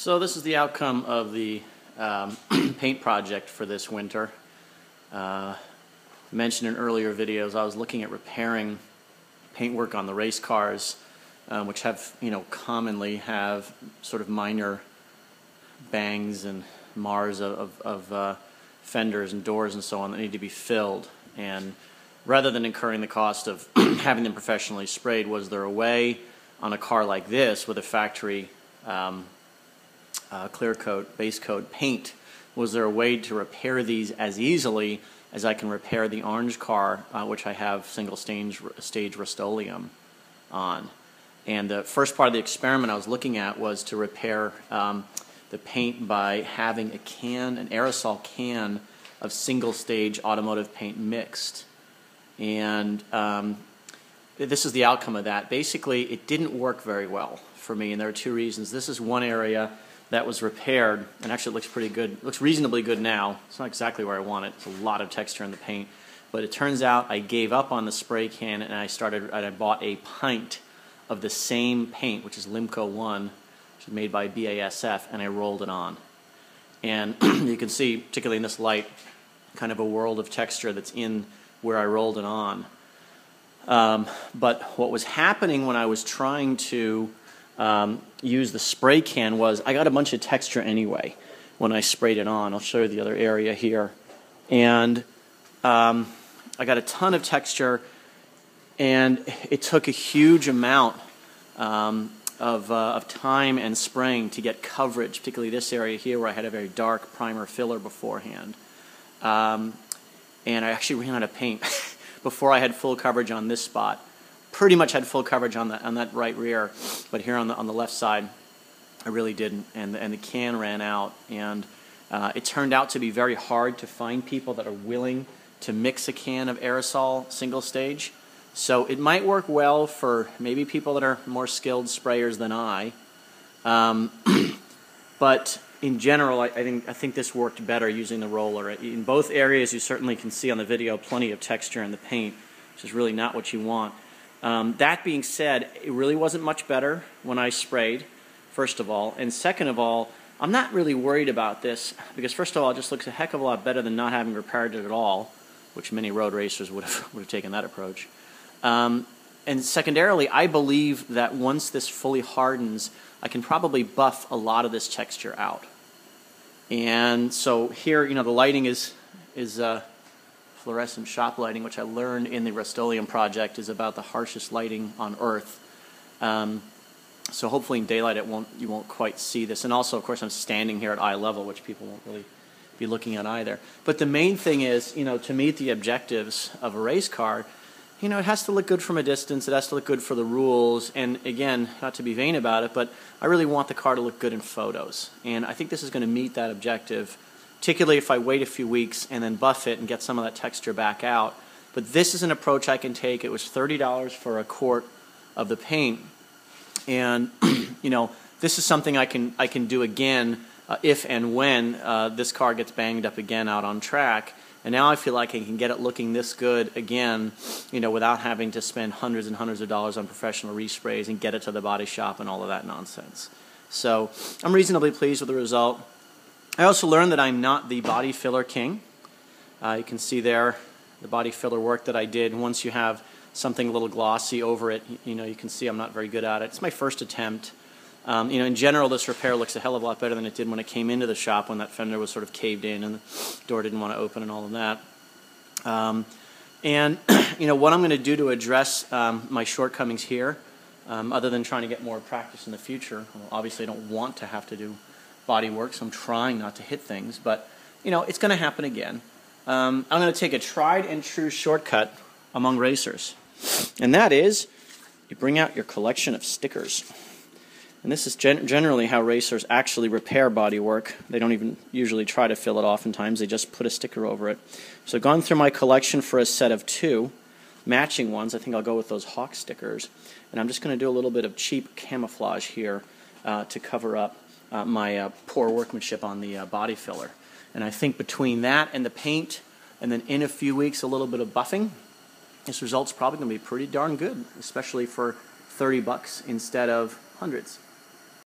So this is the outcome of the paint project for this winter. Mentioned in earlier videos, I was looking at repairing paintwork on the race cars, which have, commonly have sort of minor bangs and mars of fenders and doors and so on that need to be filled. And rather than incurring the cost of having them professionally sprayed, was there a way on a car like this with a factory clear coat, base coat paint, was there a way to repair these as easily as I can repair the orange car, which I have single stage Rust-Oleum on? And the first part of the experiment I was looking at was to repair the paint by having an aerosol can of single stage automotive paint mixed. And this is the outcome of that. Basically, it didn't work very well for me, and there are two reasons. This is one area that was repaired, and actually it looks pretty good. It looks reasonably good now. It's not exactly where I want it. It's a lot of texture in the paint. But it turns out I gave up on the spray can, and I bought a pint of the same paint, which is Limco 1, which is made by BASF, and I rolled it on. And you can see, particularly in this light, kind of a world of texture that's in where I rolled it on. But what was happening when I was trying to use the spray can was I got a bunch of texture anyway when I sprayed it on. I'll show you the other area here. And I got a ton of texture, and it took a huge amount of time and spraying to get coverage, particularly this area here where I had a very dark primer filler beforehand. And I actually ran out of paint before I had full coverage on this spot. Pretty much had full coverage on that right rear, but here on the left side, I really didn't, and the can ran out. And it turned out to be very hard to find people that are willing to mix a can of aerosol single stage. So it might work well for maybe people that are more skilled sprayers than I, but in general, I think this worked better using the roller. In both areas, you certainly can see on the video plenty of texture in the paint, which is really not what you want. That being said, it really wasn't much better when I sprayed, first of all. And second of all, I'm not really worried about this because, first of all, it just looks a heck of a lot better than not having repaired it at all, which many road racers would have taken that approach. And secondarily, I believe that once this fully hardens, I can probably buff a lot of this texture out. And so here, the lighting is fluorescent shop lighting, which I learned in the Rust-Oleum project is about the harshest lighting on Earth. So hopefully in daylight you won't quite see this. And also, of course, I'm standing here at eye level, which people won't really be looking at either. But the main thing is, to meet the objectives of a race car, it has to look good from a distance. It has to look good for the rules. And again, not to be vain about it, but I really want the car to look good in photos. And I think this is going to meet that objective, particularly if I wait a few weeks and then buff it and get some of that texture back out. But this is an approach I can take. It was $30 for a quart of the paint. And, this is something I can do again if and when this car gets banged up again out on track. And now I feel like I can get it looking this good again, without having to spend hundreds and hundreds of dollars on professional resprays and get it to the body shop and all of that nonsense. So I'm reasonably pleased with the result. I also learned that I'm not the body filler king. You can see there the body filler work that I did. Once you have something a little glossy over it, you can see I'm not very good at it. It's my first attempt. In general, this repair looks a hell of a lot better than it did when it came into the shop, when that fender was sort of caved in and the door didn't want to open and all of that. What I'm going to do to address my shortcomings here, other than trying to get more practice in the future, obviously I don't want to have to do body work, so I'm trying not to hit things, but it's going to happen again. I'm going to take a tried and true shortcut among racers, and that is you bring out your collection of stickers. And this is generally how racers actually repair body work. They don't even usually try to fill it oftentimes. They just put a sticker over it. So I've gone through my collection for a set of 2 matching ones. I think I'll go with those Hawk stickers. And I'm just going to do a little bit of cheap camouflage here to cover up my poor workmanship on the body filler. And I think between that and the paint, and then in a few weeks a little bit of buffing, this result's probably going to be pretty darn good, especially for $30 instead of hundreds.